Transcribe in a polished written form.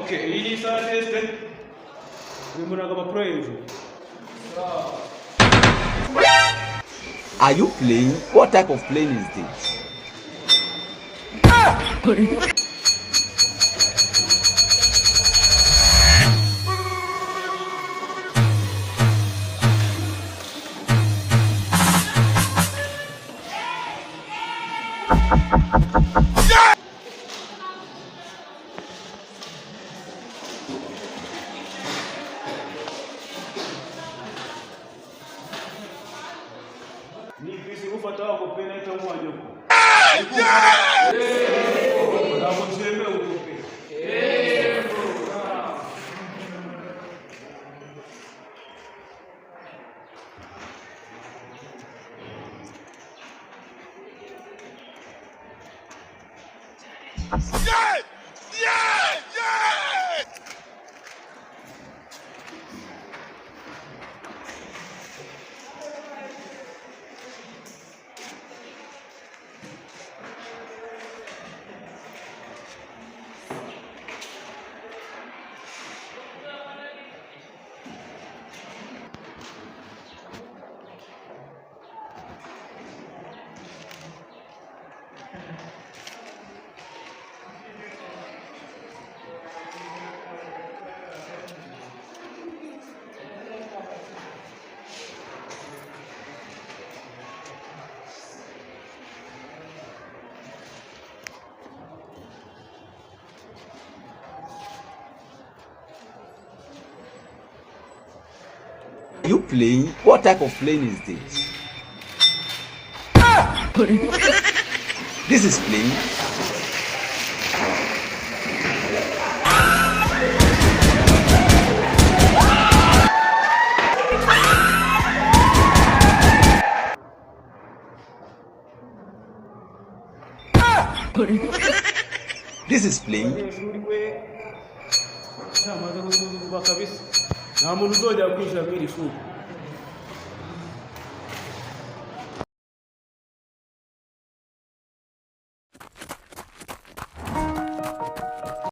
Okay, hii ni saa test. Mbona kama pro hivi? Are you playing? What type of plane is this? Ni kisi ufata wako pena ita mwaje huko. Na mcheme utupe. Are you playing? What type of plane is this? This is plane. This is plane. Kabisa. Na muntu uzoja kwisha mwili shule.